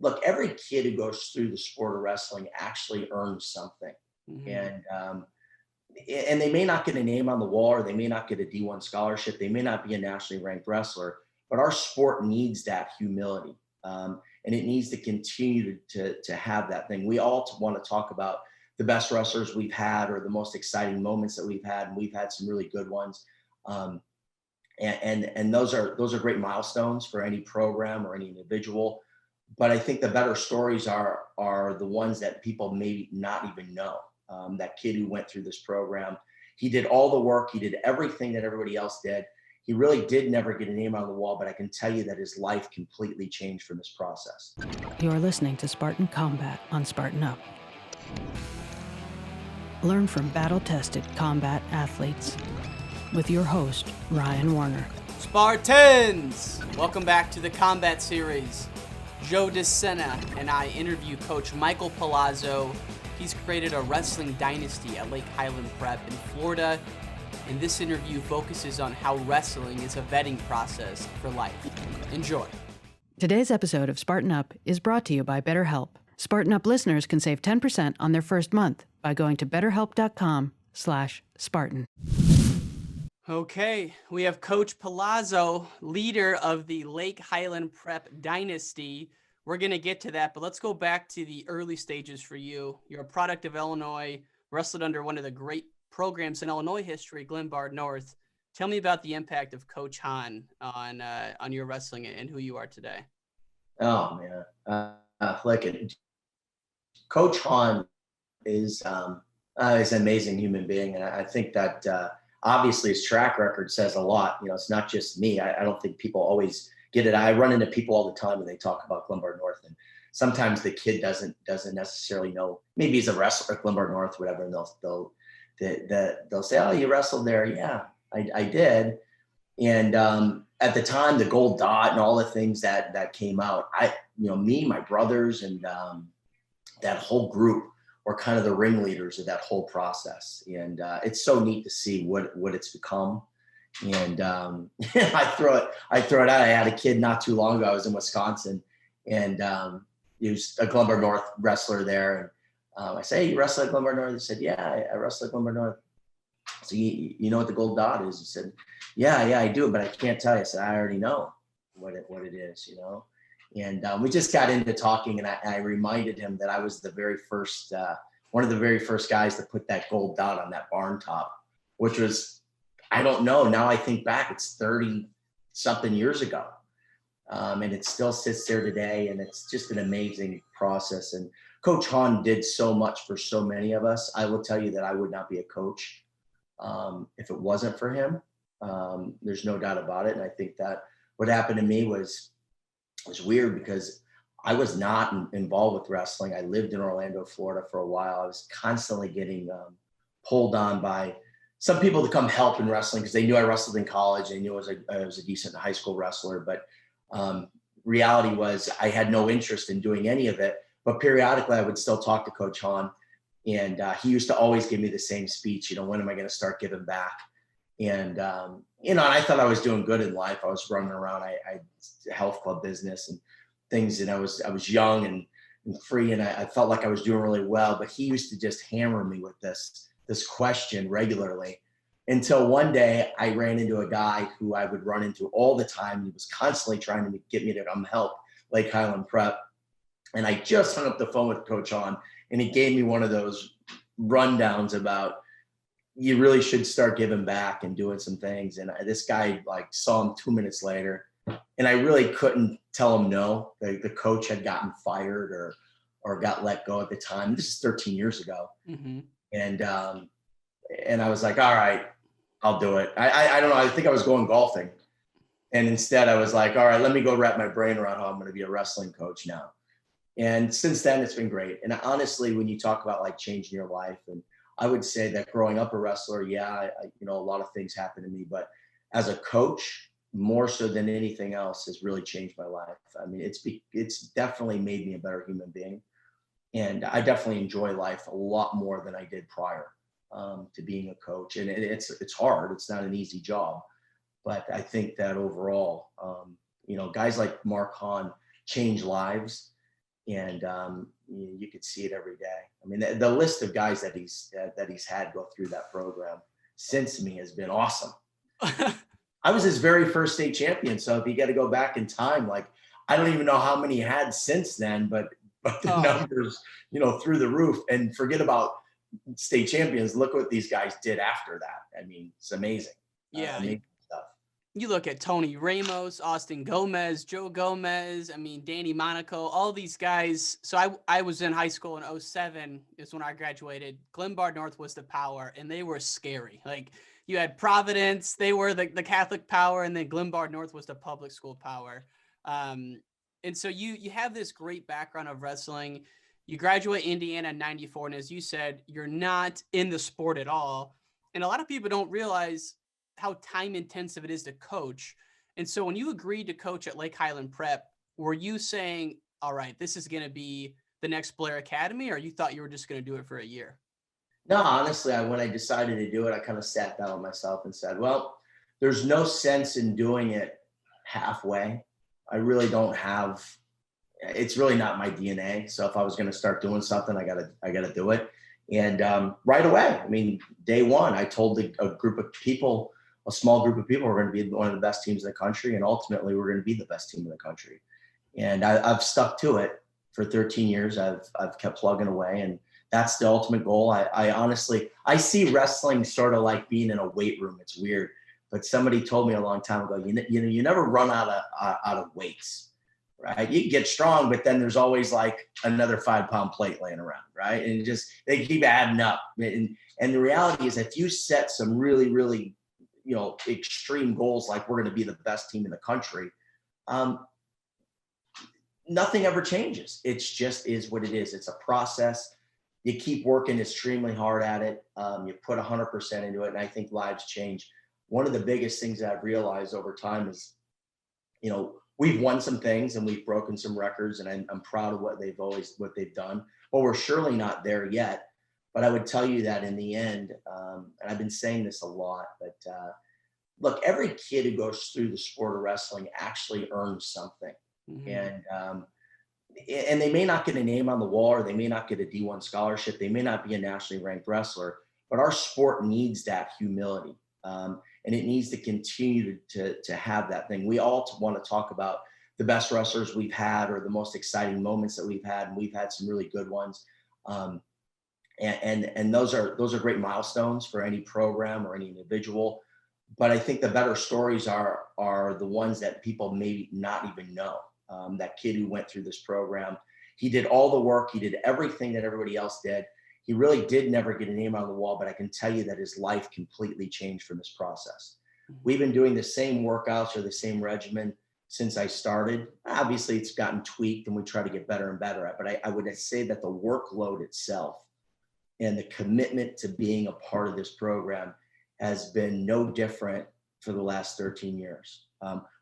look, every kid who goes through the sport of wrestling actually earns something. Mm-hmm. And they may not get a name on the wall, or they may not get a D1 scholarship. They may not be a nationally ranked wrestler, but our sport needs that humility. And it needs to continue to have that thing. We all want to talk about the best wrestlers we've had, or the most exciting moments that we've had. And we've had some really good ones. And those are great milestones for any program or any individual. But I think the better stories are the ones that people maybe not even know. That kid who went through this program, he did all the work. He did everything that everybody else did. He really did never get a name on the wall, but I can tell you that his life completely changed from this process. You're listening to Spartan Combat on Spartan Up. Learn from battle-tested combat athletes with your host, Ryan Warner. Spartans! Welcome back to the Combat Series. Joe De Sena and I interview Coach Michael Palazzo. He's created a wrestling dynasty at Lake Highland Prep in Florida, and this interview focuses on how wrestling is a vetting process for life. Enjoy. Today's episode of Spartan Up is brought to you by BetterHelp. Spartan Up listeners can save 10% on their first month by going to betterhelp.com/Spartan. Okay, we have Coach Palazzo, leader of the Lake Highland Prep dynasty. We're going to get to that, but let's go back to the early stages for you. You're a product of Illinois, wrestled under one of the great programs in Illinois history, Glenbard North. Tell me about the impact of Coach Hahn on your wrestling and who you are today. Oh, man. Coach Hahn is an amazing human being. And I think that obviously his track record says a lot. You know, it's not just me. I don't think people always get it. I run into people all the time when they talk about Glenbard North, and sometimes the kid doesn't necessarily know. Maybe he's a wrestler at Glenbard North, whatever, and they'll say, "Oh, you wrestled there?" Yeah, I did. And at the time, the gold dot and all the things that came out, me, my brothers, and that whole group were kind of the ringleaders of that whole process. And it's so neat to see what it's become. And I throw it out. I had a kid not too long ago. I was in Wisconsin, and he was a Glenbard North wrestler there. And I say, "Hey, you wrestle at Glenbard North?" He said, "Yeah, I wrestle at Glenbard North." So you know what the gold dot is? He said, yeah, I do, but I can't tell you. I said, "I already know what it is, you know." And we just got into talking, and I reminded him that I was the very first, one of the very first guys to put that gold dot on that barn top, which was, I don't know. Now I think back, it's 30 something years ago. And it still sits there today. And it's just an amazing process. And Coach Hahn did so much for so many of us. I will tell you that I would not be a coach if it wasn't for him. There's no doubt about it. And I think that what happened to me was weird, because I was not involved with wrestling. I lived in Orlando, Florida for a while. I was constantly getting pulled on by some people to come help in wrestling, because they knew I wrestled in college. They knew I was a decent high school wrestler. But reality was I had no interest in doing any of it. But periodically I would still talk to Coach Hahn. And he used to always give me the same speech, when am I going to start giving back? And, and I thought I was doing good in life. I was running around. I had a health club business and things. And I was young and free. And I felt like I was doing really well. But he used to just hammer me with this question regularly, until one day I ran into a guy who I would run into all the time. He was constantly trying to get me to come help Lake Highland Prep. And I just hung up the phone with Coach Hahn, and he gave me one of those rundowns about, you really should start giving back and doing some things. And this guy saw him 2 minutes later, and I really couldn't tell him no. The coach had gotten fired or got let go at the time. This is 13 years ago. Mm-hmm. And I was like, all right, I'll do it. I don't know. I think I was going golfing. And instead I was like, all right, let me go wrap my brain around how I'm going to be a wrestling coach now. And since then it's been great. And honestly, when you talk about changing your life, and I would say that growing up a wrestler, a lot of things happened to me, but as a coach, more so than anything else, has really changed my life. I mean, it's definitely made me a better human being. And I definitely enjoy life a lot more than I did prior to being a coach. And it's hard. It's not an easy job. But I think that overall, guys like Mark Hahn change lives. And you could see it every day. I mean, the list of guys that he's had go through that program since me has been awesome. I was his very first state champion. So if you got to go back in time, like, I don't even know how many he had since then, but the numbers, through the roof. And forget about state champions. Look what these guys did after that. I mean, it's amazing. Yeah. Amazing stuff. You look at Tony Ramos, Austin Gomez, Joe Gomez, Danny Monaco, all these guys. So I was in high school in 2007 is when I graduated. Glenbard North was the power, and they were scary. Like, you had Providence, they were the Catholic power, and then Glenbard North was the public school power. And so you have this great background of wrestling. You graduate Indiana in 94, and as you said, you're not in the sport at all. And a lot of people don't realize how time intensive it is to coach. And so when you agreed to coach at Lake Highland Prep, were you saying, all right, this is going to be the next Blair Academy, or you thought you were just going to do it for a year? No, honestly, when I decided to do it, I kind of sat down with myself and said, well, there's no sense in doing it halfway. I really don't have, it's really not my DNA. So if I was going to start doing something, I gotta do it. And right away, I mean, day one, I told a group of people, a small group of people, we're going to be one of the best teams in the country. And ultimately we're going to be the best team in the country. And I've stuck to it for 13 years. I've kept plugging away, and that's the ultimate goal. I honestly, I see wrestling sort of like being in a weight room. It's weird, but somebody told me a long time ago, you never run out of weights, right? You can get strong, but then there's always like another 5-pound plate laying around, right? And they keep adding up. And the reality is, if you set some really, really, extreme goals, like we're going to be the best team in the country, nothing ever changes. It's just is what it is. It's a process. You keep working extremely hard at it. You put 100% into it. And I think lives change. One of the biggest things that I've realized over time is, we've won some things and we've broken some records, and I'm proud of what they've done, but we're surely not there yet. But I would tell you that in the end, and I've been saying this a lot, but look, every kid who goes through the sport of wrestling actually earns something. Mm-hmm. And they may not get a name on the wall, or they may not get a D1 scholarship. They may not be a nationally ranked wrestler, but our sport needs that humility. And it needs to continue to have that thing. We all want to talk about the best wrestlers we've had, or the most exciting moments that we've had. And we've had some really good ones. And those are great milestones for any program or any individual. But I think the better stories are the ones that people maybe not even know. That kid who went through this program, he did all the work. He did everything that everybody else did. He really did never get a name on the wall, but I can tell you that his life completely changed from this process. Mm-hmm. We've been doing the same workouts or the same regimen since I started. Obviously, it's gotten tweaked and we try to get better and better at, but I would say that the workload itself and the commitment to being a part of this program has been no different for the last 13 years.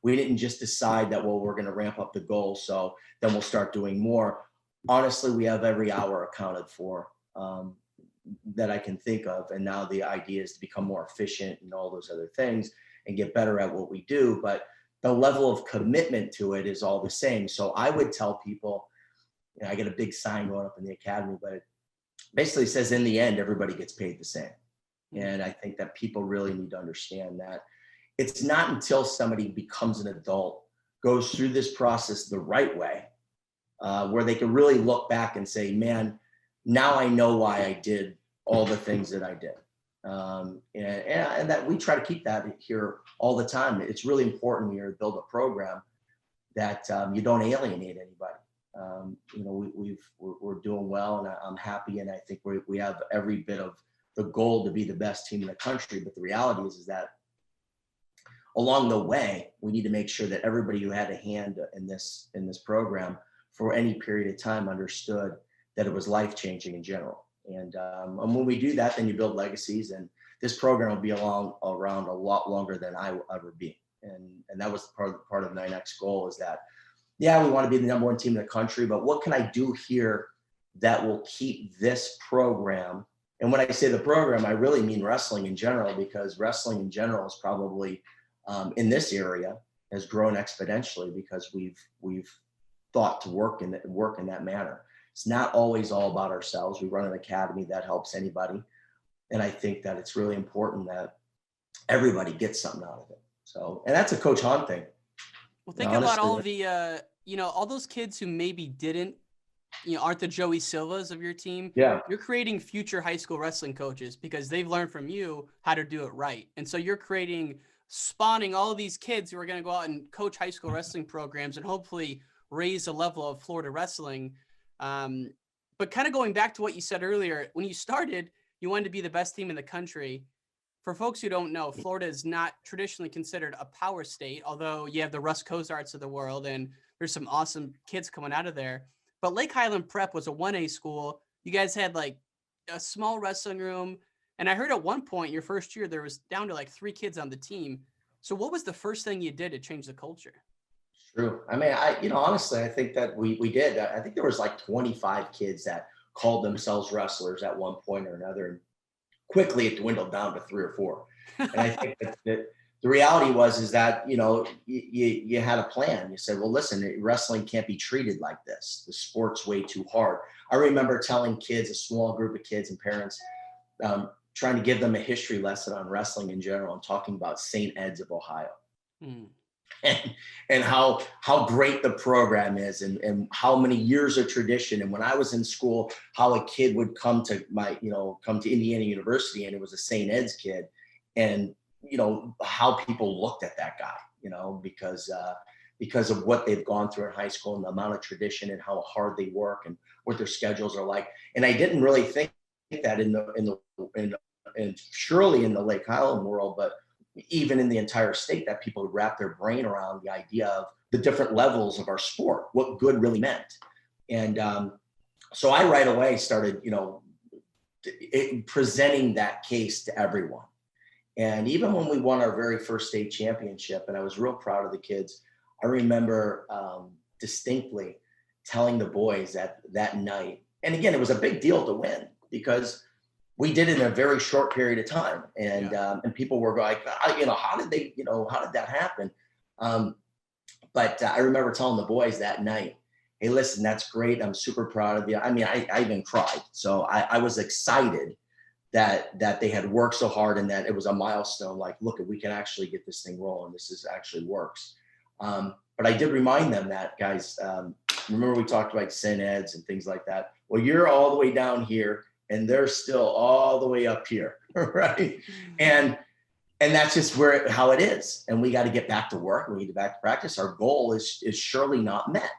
We didn't just decide that, well, we're going to ramp up the goal, so then we'll start doing more. Honestly, we have every hour accounted for that I can think of. And now the idea is to become more efficient and all those other things and get better at what we do. But the level of commitment to it is all the same. So I would tell people, I get a big sign going up in the academy, but it basically says, in the end, everybody gets paid the same. And I think that people really need to understand that it's not until somebody becomes an adult, goes through this process the right way, where they can really look back and say, man, now I know why I did all the things that I did. And that we try to keep that here all the time. It's really important when you're build a program that you don't alienate anybody. We're doing well, and I'm happy. And I think we have every bit of the goal to be the best team in the country. But the reality is that along the way, we need to make sure that everybody who had a hand in this program for any period of time understood that it was life-changing in general. And when we do that, then you build legacies, and this program will be around a lot longer than I will ever be. And that was part of my next goal, is that, yeah, we want to be the number one team in the country, but what can I do here that will keep this program? And when I say the program, I really mean wrestling in general, because wrestling in general is probably in this area has grown exponentially, because we've thought to work in that manner. It's not always all about ourselves. We run an academy that helps anybody. And I think that it's really important that everybody gets something out of it. So, and that's a Coach Hahn thing. Well, think about all the, all those kids who maybe didn't, aren't the Joey Silvas of your team. Yeah. You're creating future high school wrestling coaches because they've learned from you how to do it right. And so you're spawning all of these kids who are going to go out and coach high school wrestling programs and hopefully raise the level of Florida wrestling. But kind of going back to what you said earlier, when you started, you wanted to be the best team in the country. For folks who don't know, Florida is not traditionally considered a power state, although you have the Russ Cozarts of the world and there's some awesome kids coming out of there. But Lake Highland Prep was a 1A school. You guys had like a small wrestling room. And I heard at one point, your first year, there was down to like 3 kids on the team. So what was the first thing you did to change the culture? True. I mean, honestly, I think that we did. I think there was like 25 kids that called themselves wrestlers at one point or another. And quickly it dwindled down to 3 or 4. And I think that the reality is that, you had a plan. You said, well, listen, wrestling can't be treated like this. The sport's way too hard. I remember telling kids, a small group of kids and parents, trying to give them a history lesson on wrestling in general and talking about St. Ed's of Ohio. And how great the program is and how many years of tradition. And when I was in school, how a kid would come to Indiana University and it was a St. Ed's kid, and how people looked at that guy, because of what they've gone through in high school and the amount of tradition and how hard they work and what their schedules are like. And I didn't really think that in surely in the Lake Highland world, but even in the entire state, that people would wrap their brain around the idea of the different levels of our sport, what good really meant. And so I right away started, presenting that case to everyone. And even when we won our very first state championship, and I was real proud of the kids, I remember distinctly telling the boys that night, and again, it was a big deal to win because we did it in a very short period of time. And and people were like, how did that happen? But I remember telling the boys that night, hey, listen, that's great. I'm super proud of you. I mean, I even cried. So I was excited that they had worked so hard and that it was a milestone. Like, look, we can actually get this thing rolling. This is actually works. But I did remind them that, guys, remember we talked about St. Ed's and things like that. Well, you're all the way down here and they're still all the way up here, right? And that's just how it is. And we got to get back to work. We need to get back to practice. Our goal is surely not met.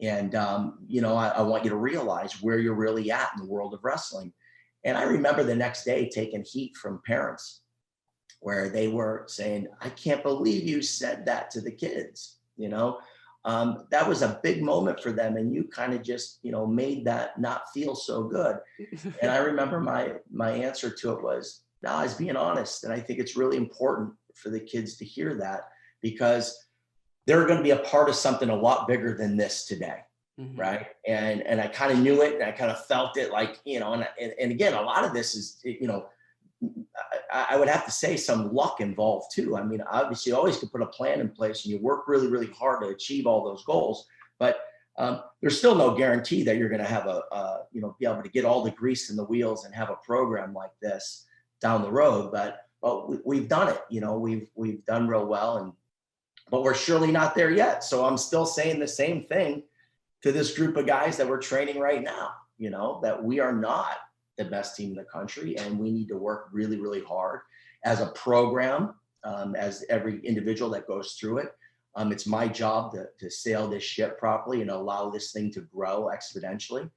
And, I want you to realize where you're really at in the world of wrestling. And I remember the next day taking heat from parents where they were saying, I can't believe you said that to the kids, that was a big moment for them. And you kind of just, made that not feel so good. And I remember my answer to it was, no, I was being honest. And I think it's really important for the kids to hear that because they're going to be a part of something a lot bigger than this today. Mm-hmm. Right. And I kind of knew it and I kind of felt it like, and again, a lot of this is, I would have to say some luck involved too. I mean, obviously you always could put a plan in place and you work really, really hard to achieve all those goals, but there's still no guarantee that you're going to have be able to get all the grease in the wheels and have a program like this down the road. But we've done it, we've done real well, but we're surely not there yet. So I'm still saying the same thing to this group of guys that we're training right now, that we are not the best team in the country and we need to work really, really hard as a program, as every individual that goes through it. It's my job to sail this ship properly and allow this thing to grow exponentially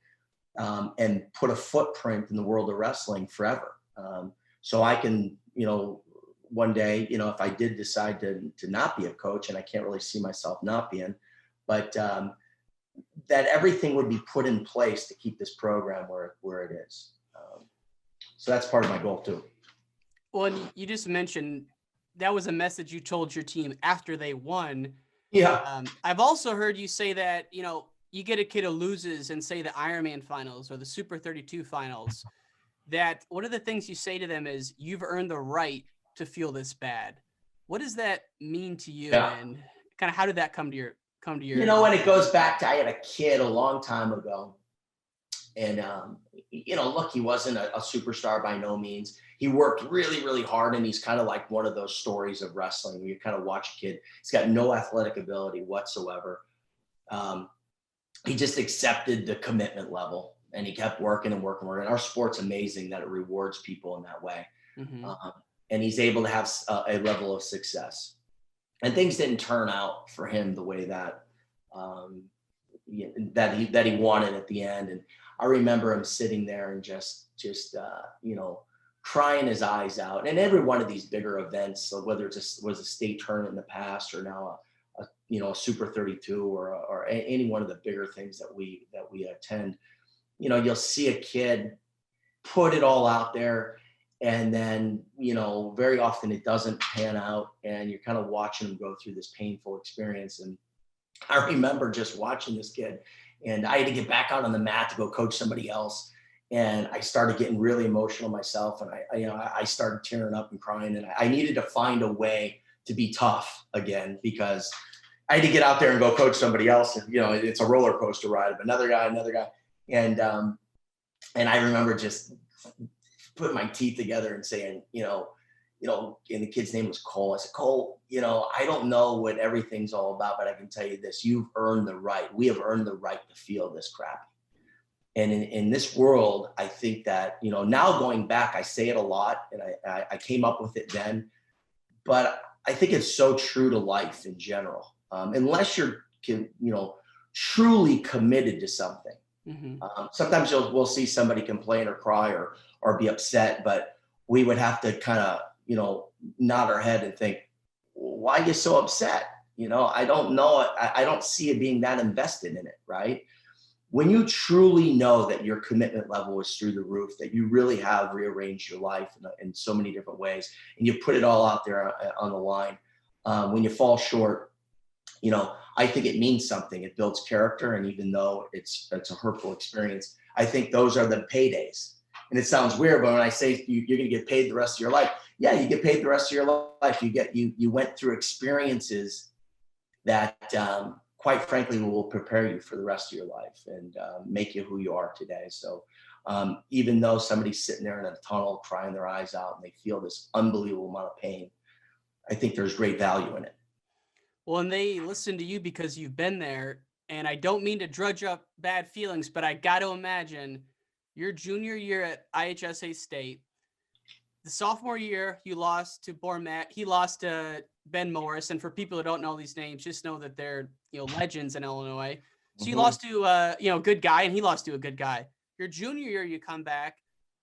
and put a footprint in the world of wrestling forever. So I can, one day, if I did decide to not be a coach, and I can't really see myself not being, but that everything would be put in place to keep this program where it is. So that's part of my goal too. Well, and you just mentioned that was a message you told your team after they won. Yeah. I've also heard you say that, you get a kid who loses in, say, the Ironman finals or the Super 32 finals, that one of the things you say to them is, you've earned the right to feel this bad. What does that mean to you? Yeah. And kind of how did that come to come to your? You know, when it goes back to, I had a kid a long time ago, and look, he wasn't a superstar by no means. He worked really, really hard, and he's kind of like one of those stories of wrestling where you kind of watch a kid. He's got no athletic ability whatsoever. He just accepted the commitment level, and he kept working and working. And our sport's amazing that it rewards people in that way. Mm-hmm. And he's able to have a level of success. And things didn't turn out for him the way that that he wanted at the end. And I remember him sitting there and just crying his eyes out. And every one of these bigger events, so whether it was a state tournament in the past or now a Super 32 or any one of the bigger things that we attend, you'll see a kid put it all out there, and then very often it doesn't pan out, and you're kind of watching him go through this painful experience. And I remember just watching this kid, and I had to get back out on the mat to go coach somebody else, and I started getting really emotional myself, and I started tearing up and crying, and I needed to find a way to be tough again, because I had to get out there and go coach somebody else. And, it's a roller coaster ride of another guy. And I remember just putting my teeth together and saying, and the kid's name was Cole. I said, Cole, I don't know what everything's all about, but I can tell you this: you've earned the right. We have earned the right to feel this crap. And in this world, I think that, now going back, I say it a lot, and I came up with it then, but I think it's so true to life in general. Unless you're, truly committed to something. Mm-hmm. Sometimes we'll see somebody complain or cry or be upset, but we would have to kind of, nod our head and think, why are you so upset? I don't know. I don't see it being that invested in it, right? When you truly know that your commitment level is through the roof, that you really have rearranged your life in so many different ways, and you put it all out there on the line, when you fall short, I think it means something. It builds character. And even though it's a hurtful experience, I think those are the paydays. And it sounds weird, but when I say you're going to get paid the rest of your life, yeah, you get paid the rest of your life. You went through experiences that, quite frankly, will prepare you for the rest of your life and make you who you are today. So even though somebody's sitting there in a tunnel crying their eyes out and they feel this unbelievable amount of pain, I think there's great value in it. Well, and they listen to you because you've been there. And I don't mean to drudge up bad feelings, but I got to imagine your junior year at IHSA State, the sophomore year, you lost to Bormat. He lost to Ben Morris. And for people who don't know these names, just know that they're, legends in Illinois. So you lost to, a good guy, and he lost to a good guy. Your junior year, you come back,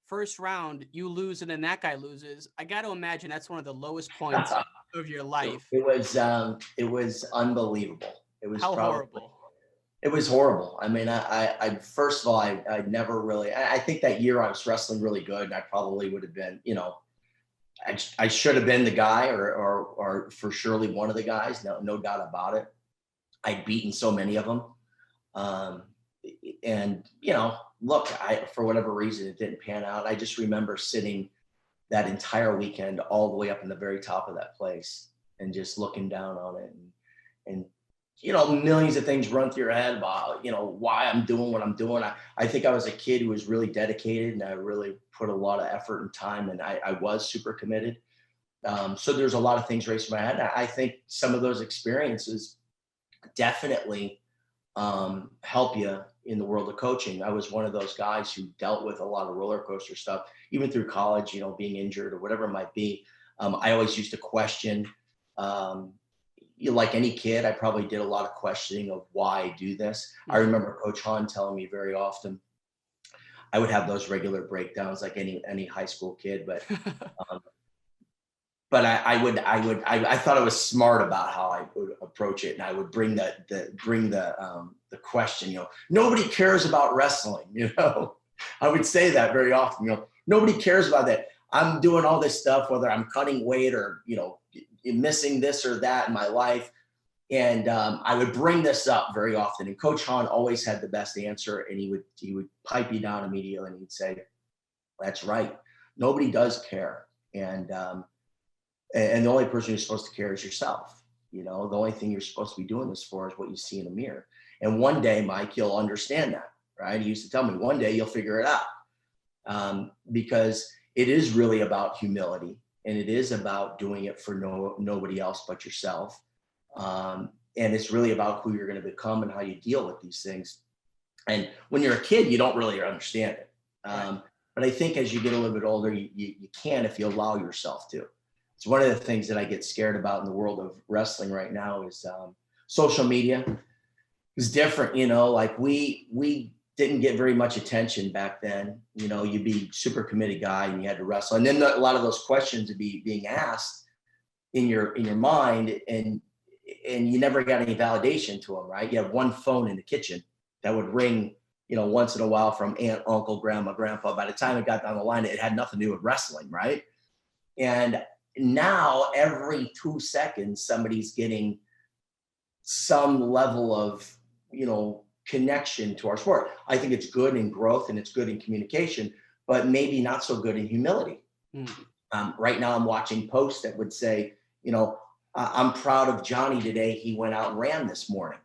first round, you lose, and then that guy loses. I got to imagine that's one of the lowest points of your life. It was unbelievable. It was horrible. It was horrible. I mean, I first of all, I never really, I think that year I was wrestling really good, and I probably would have been, I should have been the guy or for surely one of the guys. No doubt about it. I'd beaten so many of them. And, look, for whatever reason, it didn't pan out. I just remember sitting that entire weekend all the way up in the very top of that place and just looking down on it and millions of things run through your head about, why I'm doing what I'm doing. I think I was a kid who was really dedicated, and I really put a lot of effort and time, and I was super committed. So there's a lot of things racing in my head. I think some of those experiences definitely help you in the world of coaching. I was one of those guys who dealt with a lot of roller coaster stuff, even through college, being injured or whatever it might be. I always used to question, like any kid, I probably did a lot of questioning of why I do this. I remember Coach Hahn telling me very often, I would have those regular breakdowns like any high school kid, but but I thought I was smart about how I would approach it, and I would bring the question. Nobody cares about wrestling. I would say that very often. Nobody cares about that. I'm doing all this stuff, whether I'm cutting weight or missing this or that in my life, and I would bring this up very often. And Coach Hahn always had the best answer, and he would pipe you down immediately, and he'd say, "That's right. Nobody does care, and the only person who's supposed to care is yourself." You know, the only thing you're supposed to be doing this for is what you see in the mirror. And one day, Mike, you'll understand that, right? He used to tell me, one day you'll figure it out, because it is really about humility, and it is about doing it for nobody else but yourself. And it's really about who you're going to become and how you deal with these things. And when you're a kid, you don't really understand it. But I think as you get a little bit older, you can, if you allow yourself to. It's one of the things that I get scared about in the world of wrestling right now is social media is different. You know, like we didn't get very much attention back then. You know, you'd be super committed guy and you had to wrestle. And then a lot of those questions would be being asked in your mind, and you never got any validation to them, right? You had one phone in the kitchen that would ring, you know, once in a while from aunt, uncle, grandma, grandpa. By the time it got down the line, it had nothing to do with wrestling, right? And now every 2 seconds, somebody's getting some level of, you know, connection to our sport. I think it's good in growth and it's good in communication, but maybe not so good in humility. Right now I'm watching posts that would say, you know, I'm proud of Johnny today. He went out and ran this morning.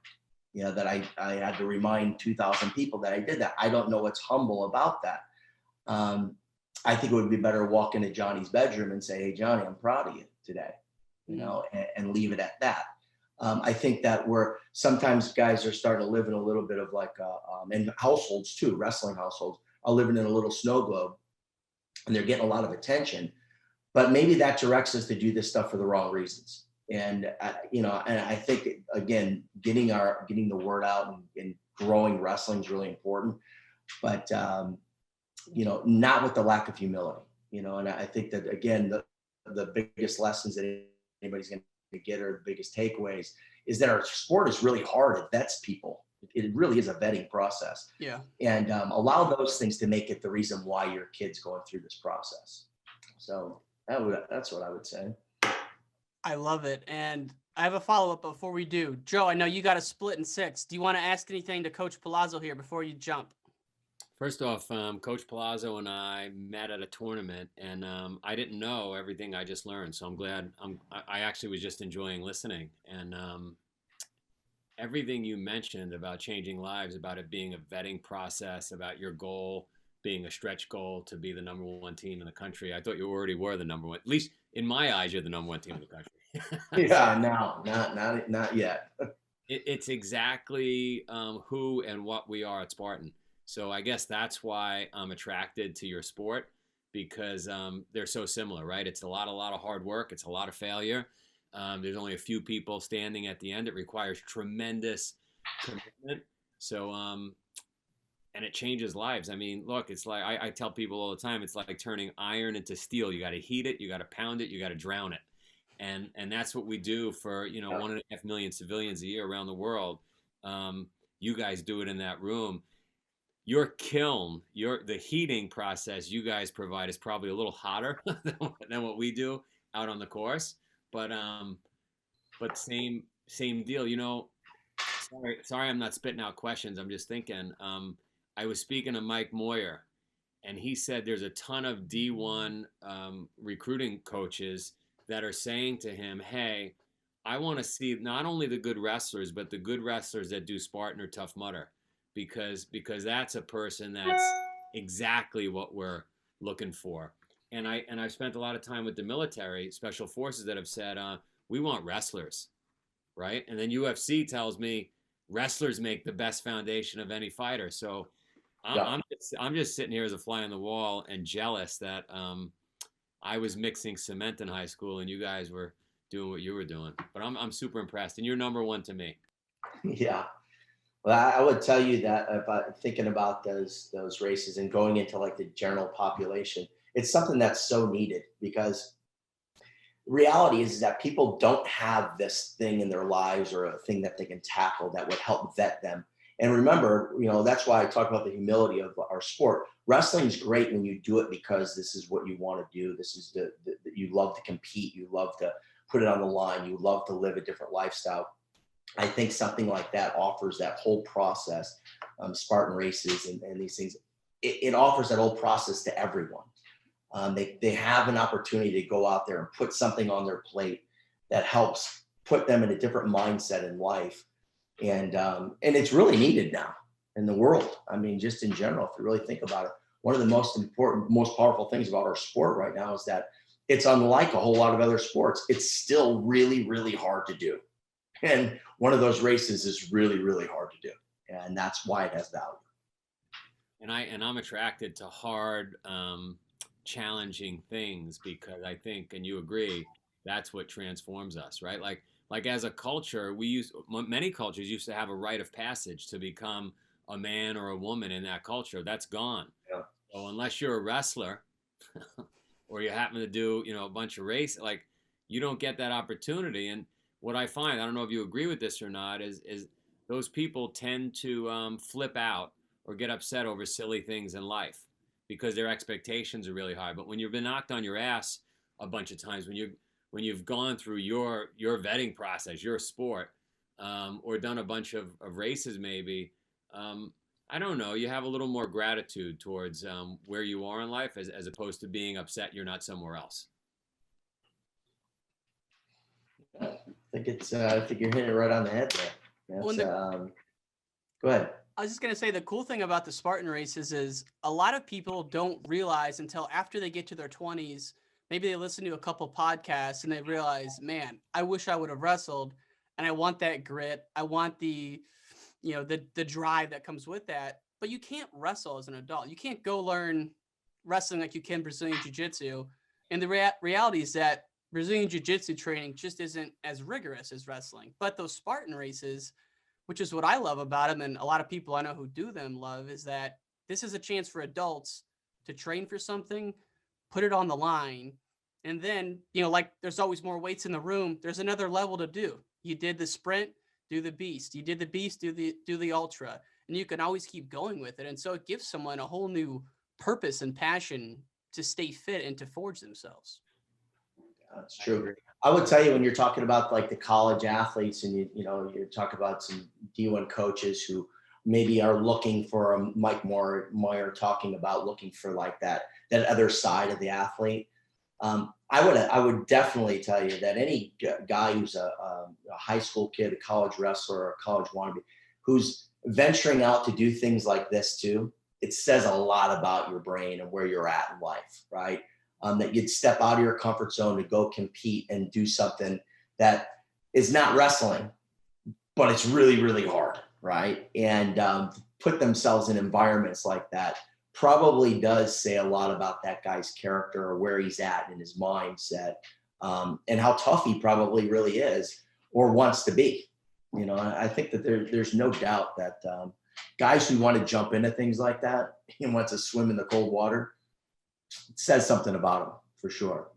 You know, that I had to remind 2,000 people that I did that. I don't know what's humble about that. I think it would be better to walk into Johnny's bedroom and say, hey, Johnny, I'm proud of you today, you know, and leave it at that. I think that sometimes guys are starting to live in a little bit of like, and households too, wrestling households are living in a little snow globe, and they're getting a lot of attention, but maybe that directs us to do this stuff for the wrong reasons. And, you know, and I think, again, getting the word out and growing wrestling is really important, but, you know, not with the lack of humility, you know, and I think that, again, the biggest lessons that anybody's going to get, or the biggest takeaways, is that our sport is really hard. It vets people. It really is a vetting process. Yeah. And allow those things to make it the reason why your kid's going through this process. So that's what I would say. I love it. And I have a follow-up before we do. Joe, I know you got a split in 6. Do you want to ask anything to Coach Palazzo here before you jump? First off, Coach Palazzo and I met at a tournament, and I didn't know everything I just learned. So I'm glad. I actually was just enjoying listening. And everything you mentioned about changing lives, about it being a vetting process, about your goal being a stretch goal to be the #1 team in the country. I thought you already were the #1. At least in my eyes, you're the #1 team in the country. Yeah, no, not yet. It's exactly who and what we are at Spartan. So I guess that's why I'm attracted to your sport, because they're so similar, right? It's a lot of hard work. It's a lot of failure. There's only a few people standing at the end. It requires tremendous commitment. So, and it changes lives. I mean, look, it's like, I tell people all the time, it's like turning iron into steel. You got to heat it, you got to pound it, you got to drown it. And that's what we do for, 1.5 million civilians a year around the world. You guys do it in that room. Your kiln, the heating process you guys provide is probably a little hotter than what we do out on the course. But same deal. Sorry, I'm not spitting out questions. I'm just thinking. I was speaking to Mike Moyer, and he said there's a ton of D1 recruiting coaches that are saying to him, hey, I want to see not only the good wrestlers, but the good wrestlers that do Spartan or Tough Mudder, because that's a person that's exactly what we're looking for. And I've spent a lot of time with the military, special forces, that have said, we want wrestlers, right? And then UFC tells me wrestlers make the best foundation of any fighter. So I'm just sitting here as a fly on the wall and jealous that I was mixing cement in high school and you guys were doing what you were doing. But I'm super impressed, and you're #1 to me. Yeah. Well, I would tell you that if I'm thinking about those races and going into like the general population, it's something that's so needed, because reality is that people don't have this thing in their lives or a thing that they can tackle that would help vet them. And remember, that's why I talk about the humility of our sport. Wrestling is great when you do it because this is what you want to do. This is you love to compete. You love to put it on the line. You love to live a different lifestyle. I think something like that offers that whole process, Spartan Races and these things. It offers that whole process to everyone. They have an opportunity to go out there and put something on their plate that helps put them in a different mindset in life. And it's really needed now in the world. I mean, just in general, if you really think about it, one of the most important, most powerful things about our sport right now is that it's unlike a whole lot of other sports. It's still really, really hard to do. And one of those races is really, really hard to do. And that's why it has value. And I'm attracted to hard, challenging things, because I think, and you agree, that's what transforms us, right? Like as a culture, many cultures used to have a rite of passage to become a man or a woman in that culture. That's gone. Yeah. So unless you're a wrestler or you happen to do, a bunch of race, like, you don't get that opportunity. And what I find, I don't know if you agree with this or not, is those people tend to flip out or get upset over silly things in life because their expectations are really high. But when you've been knocked on your ass a bunch of times, when you've gone through your vetting process, your sport, or done a bunch of races maybe, I don't know, you have a little more gratitude towards where you are in life as opposed to being upset you're not somewhere else. I think you're hitting it right on the head there. Go ahead. I was just going to say, the cool thing about the Spartan races is a lot of people don't realize until after they get to their 20s, maybe they listen to a couple podcasts and they realize, man, I wish I would have wrestled, and I want that grit. I want the drive that comes with that. But you can't wrestle as an adult. You can't go learn wrestling like you can Brazilian Jiu-Jitsu. And the reality is that Brazilian Jiu-Jitsu training just isn't as rigorous as wrestling. But those Spartan races, which is what I love about them, and a lot of people I know who do them love, is that this is a chance for adults to train for something, put it on the line, and then, like there's always more weights in the room, there's another level to do. You did the sprint, do the beast. You did the beast, do the ultra. And you can always keep going with it. And so it gives someone a whole new purpose and passion to stay fit and to forge themselves. That's true. I would tell you, when you're talking about like the college athletes, and you're talking about some D1 coaches who maybe are looking for a Mike Moyer talking about looking for like that other side of the athlete. I would definitely tell you that any guy who's a high school kid, a college wrestler, or a college wannabe, who's venturing out to do things like this too, it says a lot about your brain and where you're at in life, right? That you'd step out of your comfort zone to go compete and do something that is not wrestling, but it's really, really hard, right? And put themselves in environments like that probably does say a lot about that guy's character or where he's at in his mindset, and how tough he probably really is or wants to be. I think that there's no doubt that guys who want to jump into things like that and want to swim in the cold water, it says something about them for sure.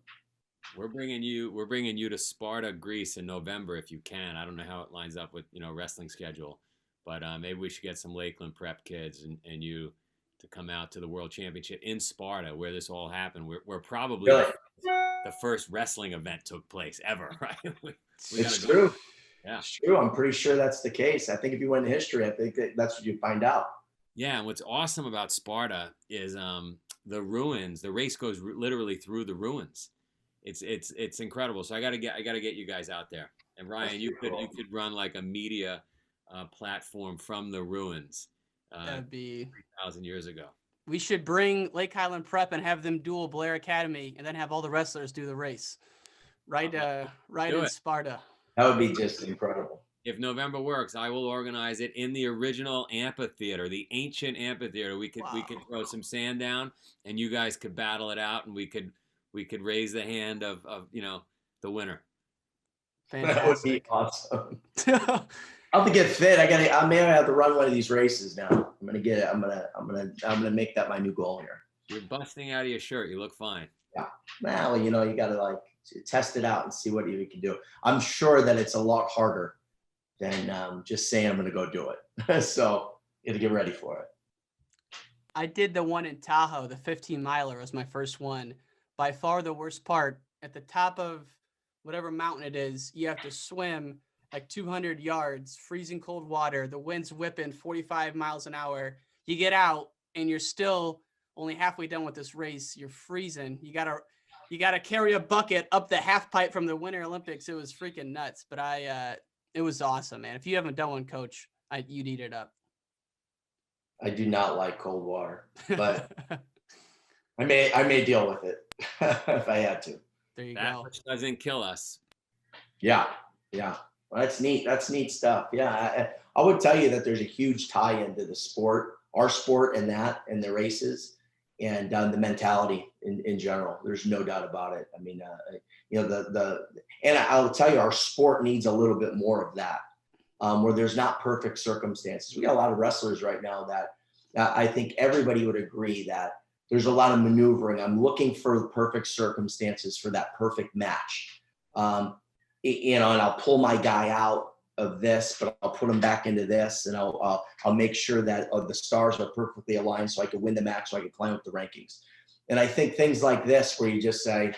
We're bringing you to Sparta, Greece in November if you can. I don't know how it lines up with wrestling schedule, but maybe we should get some Lakeland Prep kids and you to come out to the World Championship in Sparta, where this all happened. We're probably really? The first wrestling event took place ever, right? It's true. Yeah, it's true. I'm pretty sure that's the case. I think if you went in history, I think that's what you find out. Yeah, and what's awesome about Sparta is the ruins. The race goes literally through the ruins. It's incredible. So I gotta get you guys out there. And Ryan, you could run like a media platform from the ruins. That'd be 3,000 years ago. We should bring Lake Highland Prep and have them duel Blair Academy, and then have all the wrestlers do the race, right in Sparta. That would be just incredible. If November works, I will organize it in the original amphitheater, the ancient amphitheater. We could throw some sand down, and you guys could battle it out, and we could raise the hand of the winner. Fantastic. That would be awesome. I'll have to get fit. I may have to run one of these races now. I'm gonna make that my new goal here. You're busting out of your shirt. You look fine. Yeah. Well, you gotta test it out and see what you can do. I'm sure that it's a lot harder than just saying I'm gonna go do it. So you gotta get ready for it. I did the one in Tahoe, the 15 miler was my first one. By far the worst part. At the top of whatever mountain it is, you have to swim like 200 yards, freezing cold water. The wind's whipping 45 miles an hour. You get out and you're still only halfway done with this race. You're freezing. You got to You got to carry a bucket up the half pipe from the Winter Olympics. It was freaking nuts, but it was awesome, man. If you haven't done one, Coach, you'd eat it up. I do not like cold water, but I may deal with it if I had to. There you that go. Which doesn't kill us. Yeah. Well, that's neat. That's neat stuff. Yeah. I would tell you that there's a huge tie into the sport, our sport, and the races, and the mentality in general. There's no doubt about it. I mean, and I'll tell you, our sport needs a little bit more of that, where there's not perfect circumstances. We got a lot of wrestlers right now that I think everybody would agree that there's a lot of maneuvering. I'm looking for the perfect circumstances for that perfect match. And I'll pull my guy out of this, but I'll put him back into this, and I'll make sure that the stars are perfectly aligned so I can win the match, so I can climb up the rankings. And I think things like this, where you just say,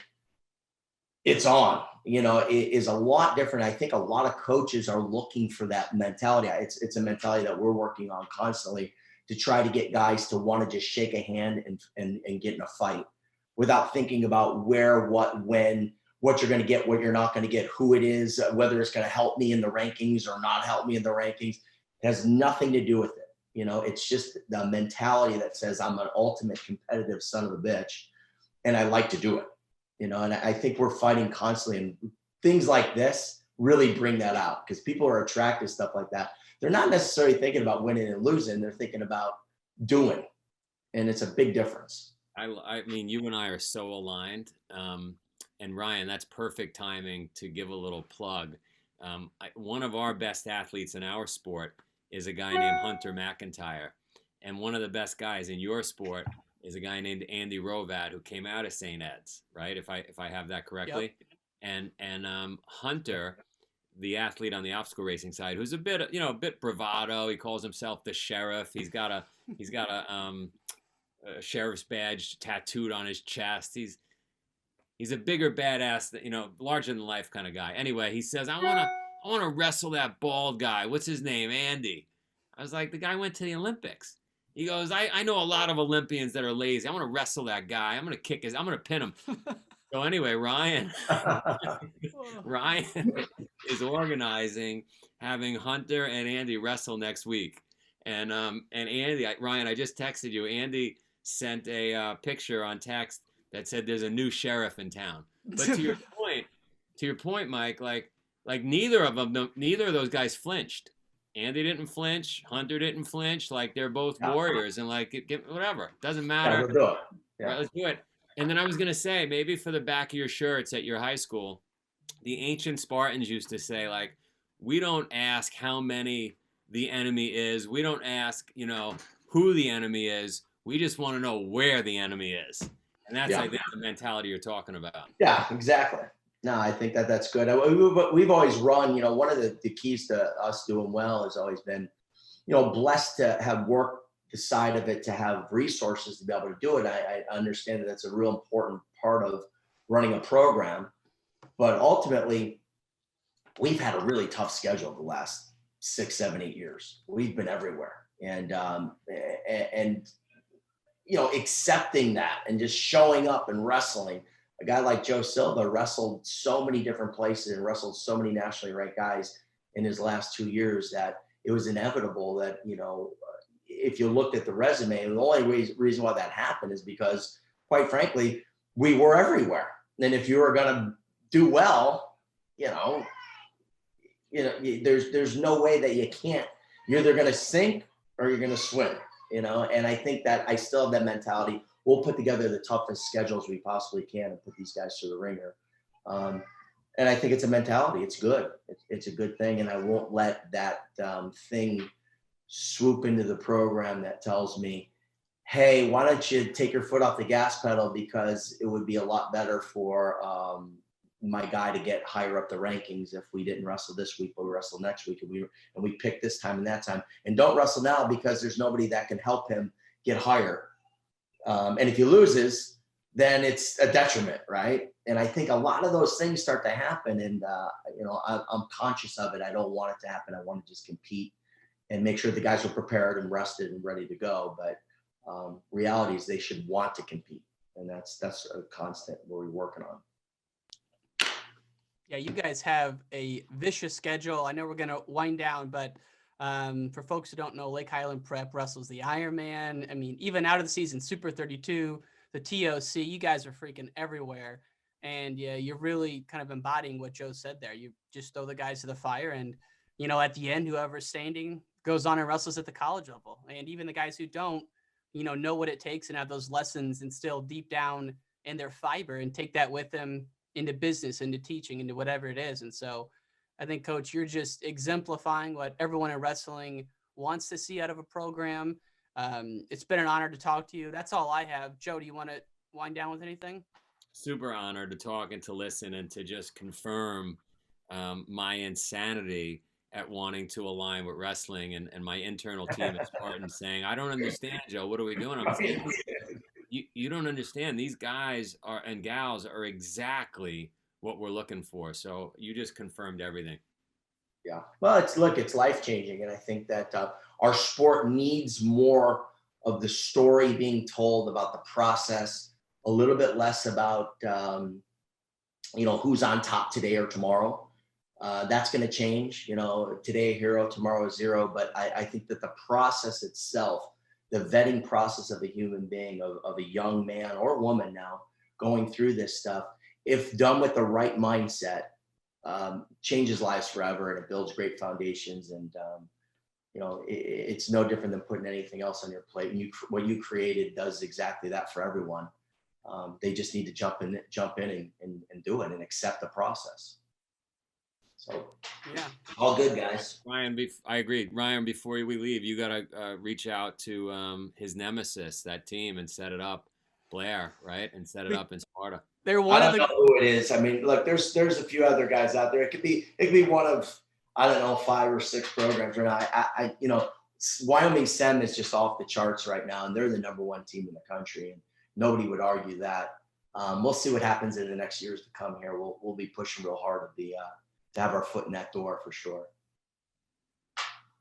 it's on, it is a lot different. I think a lot of coaches are looking for that mentality. It's a mentality that we're working on constantly to try to get guys to want to just shake a hand and get in a fight without thinking about where, what, when, what you're going to get, what you're not going to get, who it is, whether it's going to help me in the rankings or not help me in the rankings. It has nothing to do with it. It's just the mentality that says I'm an ultimate competitive son of a bitch, and I like to do it, and I think we're fighting constantly, and things like this really bring that out, because people are attracted to stuff like that. They're not necessarily thinking about winning and losing. They're thinking about doing, and it's a big difference. I mean, you and I are so aligned. And Ryan, that's perfect timing to give a little plug. One of our best athletes in our sport is a guy named Hunter McIntyre. And one of the best guys in your sport is a guy named Andy Rovat, who came out of St. Ed's, right? If I have that correctly. Yep. And Hunter, the athlete on the obstacle racing side, who's a bit bravado. He calls himself the sheriff. He's got a sheriff's badge tattooed on his chest. He's a bigger badass, larger than life kind of guy. Anyway, he says, I want to wrestle that bald guy. What's his name? Andy. I was like, the guy went to the Olympics. He goes, I know a lot of Olympians that are lazy. I want to wrestle that guy. I'm going to pin him. So anyway, Ryan is organizing having Hunter and Andy wrestle next week. And Andy, Ryan, I just texted you. Andy sent a picture on text that said there's a new sheriff in town. But to your point, Mike, like neither of those guys flinched. Andy didn't flinch. Hunter didn't flinch. Like, they're both warriors, and whatever, doesn't matter. Yeah, we'll do it. Yeah. Right, let's do it. And then I was gonna say, maybe for the back of your shirts at your high school, the ancient Spartans used to say, like, we don't ask how many the enemy is. We don't ask, who the enemy is. We just want to know where the enemy is. And that's, I think, the mentality you're talking about. Yeah, exactly. No, I think that's good. We've always run, one of the keys to us doing well has always been, blessed to have worked the side of it, to have resources to be able to do it. I understand that that's a real important part of running a program. But ultimately, we've had a really tough schedule the last 6, 7, 8 years. We've been everywhere. And accepting that and just showing up and wrestling. A guy like Joe Silva wrestled so many different places and wrestled so many nationally ranked guys in his last 2 years that it was inevitable that, if you looked at the resume, the only reason why that happened is because, quite frankly, we were everywhere. And if you were going to do well, there's no way that you can't. You're either going to sink or you're going to swim. And I think that I still have that mentality. We'll put together the toughest schedules we possibly can and put these guys through the ringer. And I think it's a mentality. It's good. It's a good thing. And I won't let that thing swoop into the program that tells me, hey, why don't you take your foot off the gas pedal, because it would be a lot better for my guy to get higher up the rankings if we didn't wrestle this week, but we wrestle next week, and we pick this time and that time. And don't wrestle now because there's nobody that can help him get higher. And if he loses, then it's a detriment, right? And I think a lot of those things start to happen, and I'm conscious of it. I don't want it to happen. I want to just compete and make sure the guys are prepared and rested and ready to go. But reality is they should want to compete, and that's a constant we're working on. Yeah, you guys have a vicious schedule. I know we're going to wind down, but for folks who don't know, Lake Highland Prep wrestles the Ironman. I mean, even out of the season, Super 32, the TOC, you guys are freaking everywhere. And yeah, you're really kind of embodying what Joe said there. You just throw the guys to the fire, and, you know, at the end, whoever's standing goes on and wrestles at the college level. And even the guys who don't, you know what it takes and have those lessons instilled deep down in their fiber and take that with them into business, into teaching, into whatever it is. And so I think, Coach, you're just exemplifying what everyone in wrestling wants to see out of a program. It's been an honor to talk to you. That's all I have. Joe, do you want to wind down with anything? Super honored to talk and to listen and to just confirm my insanity at wanting to align with wrestling and my internal team at Spartan saying, I don't understand, Joe. What are we doing? I'm saying, you don't understand. These guys and gals are exactly what we're looking for. So you just confirmed everything. Yeah. Well, it's life-changing. And I think that our sport needs more of the story being told about the process, a little bit less about, who's on top today or tomorrow. That's going to change, today a hero, tomorrow a zero. But I think that the process itself, the vetting process of a human being, of a young man or woman now going through this stuff, if done with the right mindset, changes lives forever, and it builds great foundations. And, it's no different than putting anything else on your plate. And what you created does exactly that for everyone. They just need to jump in and do it and accept the process. So yeah, all good, guys. Ryan, I agree. Ryan, before we leave, you got to reach out to his nemesis, that team, and set it up, Blair, right? And set it up in Sparta. They're one of the. I don't know who it is. I mean, look, there's a few other guys out there. It could be one of, I don't know, 5 or 6 programs right now. Wyoming SEM is just off the charts right now, and they're the #1 team in the country, and nobody would argue that. We'll see what happens in the next years to come here. We'll be pushing real hard to have our foot in that door for sure.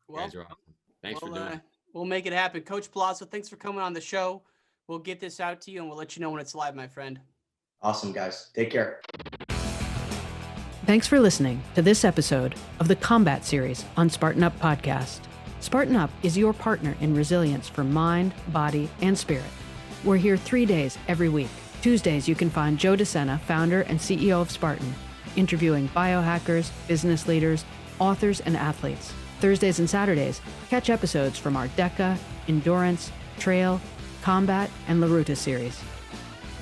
Well, guys are awesome. Thanks for doing it. We'll make it happen. Coach Palazzo, thanks for coming on the show. We'll get this out to you, and we'll let you know when it's live, my friend. Awesome, guys. Take care. Thanks for listening to this episode of the Combat Series on Spartan Up Podcast. Spartan Up is your partner in resilience for mind, body, and spirit. We're here 3 days every week. Tuesdays, you can find Joe De Sena, founder and CEO of Spartan, interviewing biohackers, business leaders, authors, and athletes. Thursdays and Saturdays, catch episodes from our DECA, Endurance, Trail, Combat, and La Ruta series.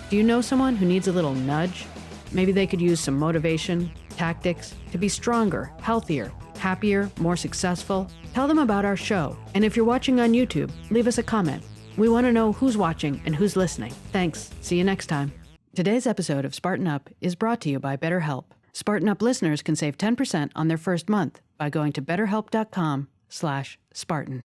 Do you know someone who needs a little nudge? Maybe they could use some motivation, tactics to be stronger, healthier, happier, more successful. Tell them about our show. And if you're watching on YouTube, leave us a comment. We want to know who's watching and who's listening. Thanks. See you next time. Today's episode of Spartan Up is brought to you by BetterHelp. Spartan Up listeners can save 10% on their first month by going to betterhelp.com/Spartan.